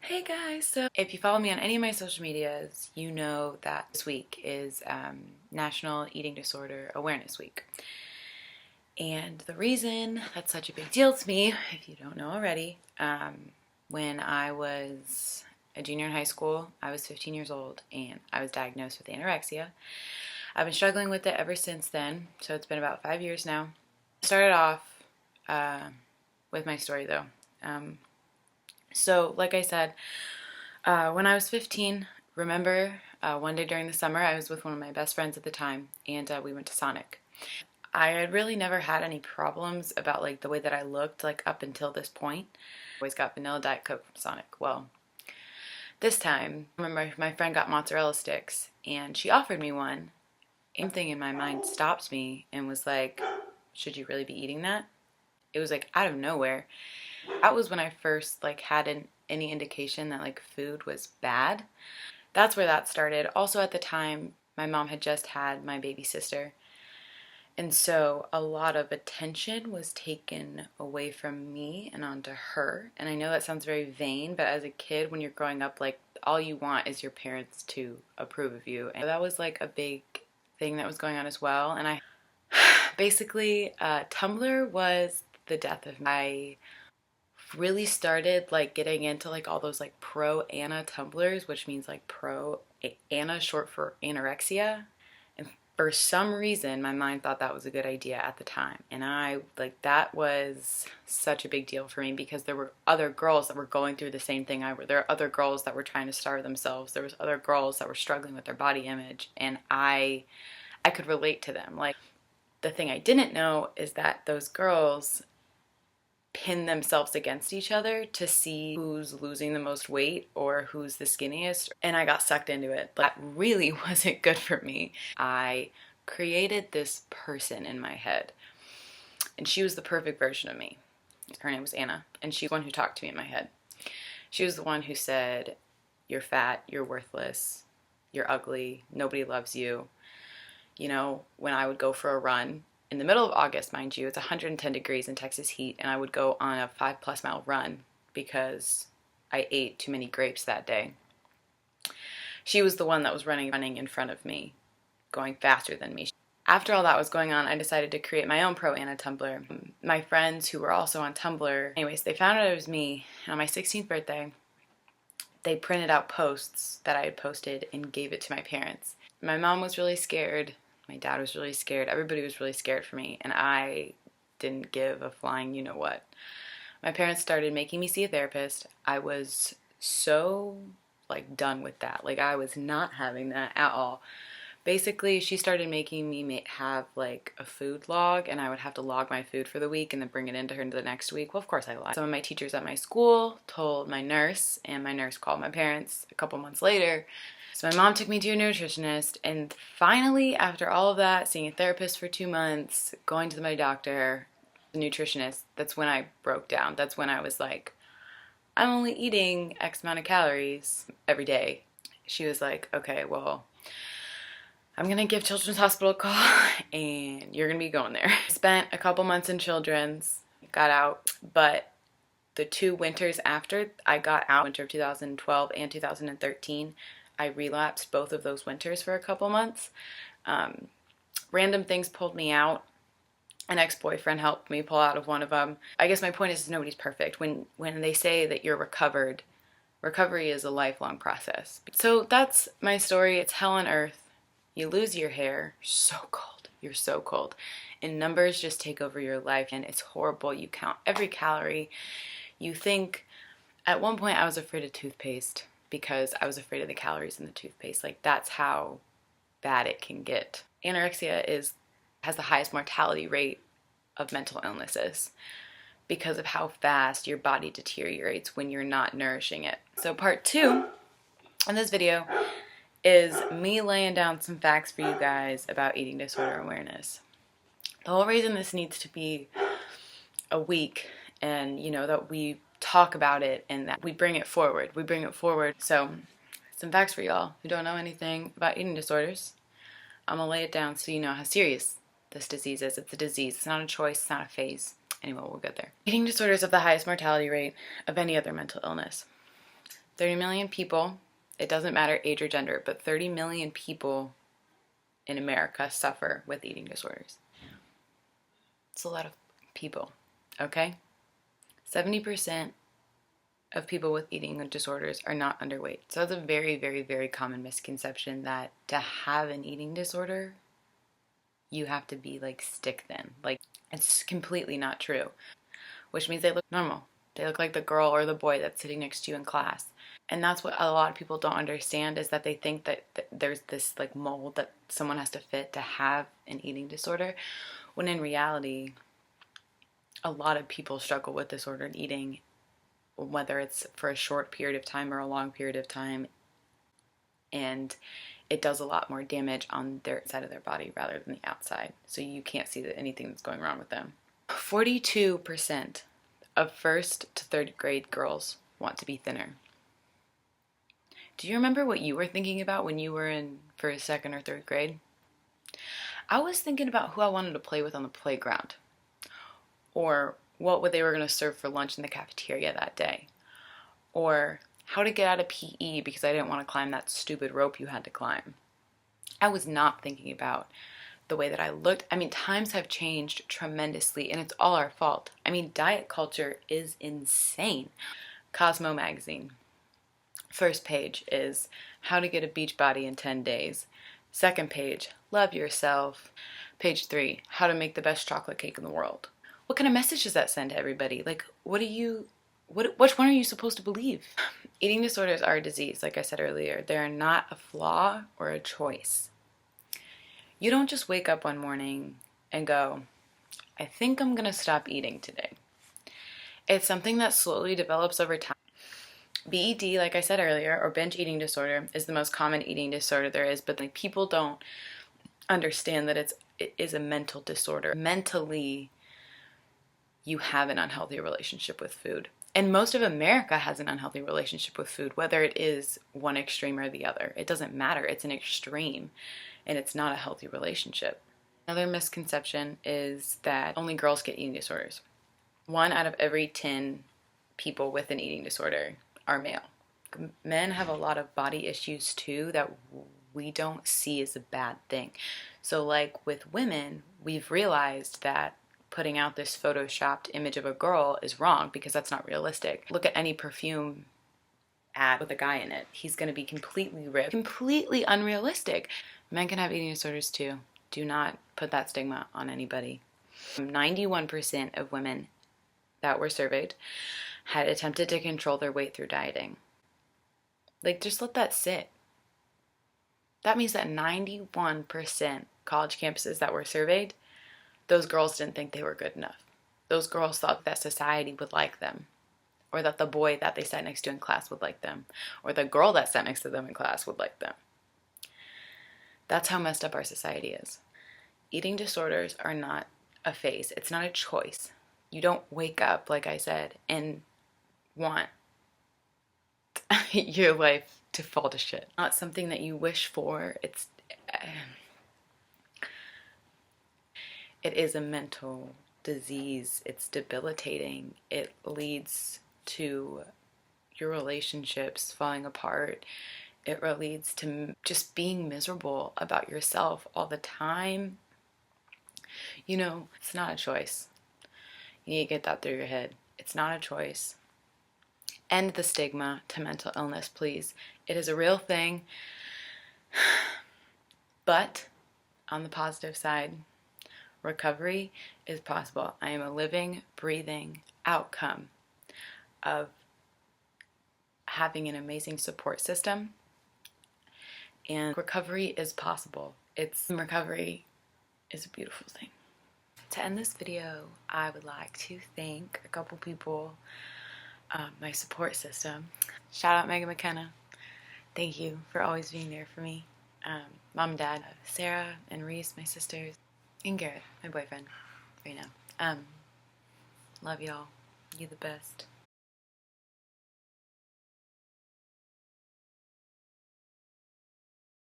Hey guys, so if you follow me on any of my social medias, you know that this week is National Eating Disorder Awareness Week. And the reason that's such a big deal to me, if you don't know already, when I was a junior in high school, I was 15 years old and I was diagnosed with anorexia. I've been struggling with it ever since then, so it's been about 5 years now. I started off with my story though. So like I said, when I was 15, remember one day during the summer, I was with one of my best friends at the time, and we went to Sonic. I had really never had any problems about like the way that I looked like up until this point. I always got vanilla Diet Coke from Sonic. Well, this time, I remember my friend got mozzarella sticks, and she offered me one. Something in my mind stopped me and was like, should you really be eating that? It was like out of nowhere. That was when I first like had any indication that like food was bad. That's where that started. Also at the time, my mom had just had my baby sister. And so a lot of attention was taken away from me and onto her. And I know that sounds very vain, but as a kid, when you're growing up, like all you want is your parents to approve of you. And that was like a big thing that was going on as well. And I basically, Tumblr was the death of me. I really started like getting into like all those like pro Anna Tumblrs, which means like pro Anna, short for anorexia. And for some reason, my mind thought that was a good idea at the time. And I like that was such a big deal for me because there were other girls that were going through the same thing I were. There are other girls that were trying to starve themselves. There was other girls that were struggling with their body image, and I could relate to them. Like the thing I didn't know is that those girls pin themselves against each other to see who's losing the most weight or who's the skinniest, and I got sucked into it. That really wasn't good for me. I created this person in my head, and she was the perfect version of me. Her name was Anna, and she's the one who talked to me in my head. She was the one who said, you're fat, you're worthless, you're ugly, nobody loves you. You know, when I would go for a run in the middle of August, mind you, it's 110 degrees in Texas heat, and I would go on a 5+ mile run because I ate too many grapes that day. She was the one that was running in front of me, going faster than me. After all that was going on, I decided to create my own Pro Anna Tumblr. My friends who were also on Tumblr, anyways, they found out it was me. And on my 16th birthday, they printed out posts that I had posted and gave it to my parents. My mom was really scared. My dad was really scared. Everybody was really scared for me, and I didn't give a flying you-know-what. My parents started making me see a therapist. I was so, like, done with that. Like, I was not having that at all. Basically, she started making me have, like, a food log, and I would have to log my food for the week and then bring it into her the next week. Well, of course I lied. Some of my teachers at my school told my nurse, and my nurse called my parents a couple months later. So my mom took me to a nutritionist, and finally, after all of that, seeing a therapist for 2 months, going to my doctor, the nutritionist, that's when I broke down. That's when I was like, I'm only eating X amount of calories every day. She was like, okay, well, I'm gonna give Children's Hospital a call, and you're gonna be going there. I spent a couple months in Children's, got out, but the 2 winters after I got out, winter of 2012 and 2013, I relapsed both of those winters for a couple months. Random things pulled me out. An ex-boyfriend helped me pull out of one of them. I guess my point is nobody's perfect. When they say that you're recovered, recovery is a lifelong process. So that's my story. It's hell on earth. You lose your hair. So cold. You're so cold. And numbers just take over your life, and it's horrible. You count every calorie. You think, at one point I was afraid of toothpaste, because I was afraid of the calories in the toothpaste. Like, that's how bad it can get. Anorexia has the highest mortality rate of mental illnesses because of how fast your body deteriorates when you're not nourishing it. So part 2 in this video is me laying down some facts for you guys about eating disorder awareness. The whole reason this needs to be a week, and you know, that we talk about it and that we bring it forward. So some facts for y'all who don't know anything about eating disorders. I'm gonna lay it down so you know how serious this disease is. It's a disease. It's not a choice. It's not a phase. Anyway, we'll get there. Eating disorders have the highest mortality rate of any other mental illness. 30 million people, it doesn't matter age or gender, but 30 million people in America suffer with eating disorders. It's a lot of people, okay? 70% of people with eating disorders are not underweight. So that's a very, very, very common misconception that to have an eating disorder, you have to be like stick thin. Like, it's completely not true, which means they look normal. They look like the girl or the boy that's sitting next to you in class. And that's what a lot of people don't understand, is that they think that there's this like mold that someone has to fit to have an eating disorder, when in reality, a lot of people struggle with disordered eating, whether it's for a short period of time or a long period of time, and it does a lot more damage on their side of their body rather than the outside. So you can't see anything that's going wrong with them. 42% of first to third grade girls want to be thinner. Do you remember what you were thinking about when you were in first, second, or third grade? I was thinking about who I wanted to play with on the playground, or what they were going to serve for lunch in the cafeteria that day, or how to get out of PE because I didn't want to climb that stupid rope you had to climb. I was not thinking about the way that I looked. I mean, times have changed tremendously, and it's all our fault. I mean, diet culture is insane. Cosmo magazine. First page is how to get a beach body in 10 days. Second page, love yourself. Page 3, how to make the best chocolate cake in the world. What kind of message does that send to everybody? Like, which one are you supposed to believe? Eating disorders are a disease, like I said earlier. They're not a flaw or a choice. You don't just wake up one morning and go, I think I'm going to stop eating today. It's something that slowly develops over time. BED, like I said earlier, or binge eating disorder, is the most common eating disorder there is, but people don't understand that it is a mental disorder. Mentally, you have an unhealthy relationship with food. And most of America has an unhealthy relationship with food, whether it is one extreme or the other. It doesn't matter. It's an extreme, and it's not a healthy relationship. Another misconception is that only girls get eating disorders. 1 out of every 10 people with an eating disorder are male. Men have a lot of body issues too that we don't see as a bad thing. So like with women, we've realized that putting out this photoshopped image of a girl is wrong because that's not realistic. Look at any perfume ad with a guy in it. He's going to be completely ripped, completely unrealistic. Men can have eating disorders too. Do not put that stigma on anybody. 91% of women that were surveyed had attempted to control their weight through dieting. Like, just let that sit. That means that 91% college campuses that were surveyed, those girls didn't think they were good enough. Those girls thought that society would like them, or that the boy that they sat next to in class would like them, or the girl that sat next to them in class would like them. That's how messed up our society is. Eating disorders are not a phase. It's not a choice. You don't wake up, like I said, and want your life to fall to shit. Not something that you wish for. It is a mental disease. It's debilitating. It leads to your relationships falling apart. It leads to just being miserable about yourself all the time. You know, it's not a choice. You need to get that through your head. It's not a choice. End the stigma to mental illness, please. It is a real thing. But on the positive side, recovery is possible. I am a living, breathing outcome of having an amazing support system. And recovery is possible. Recovery is a beautiful thing. To end this video, I would like to thank a couple people, my support system. Shout out Megan McKenna. Thank you for always being there for me. Mom and Dad, Sarah and Reese, my sisters, and Garrett, my boyfriend, right now. Love y'all. You the best.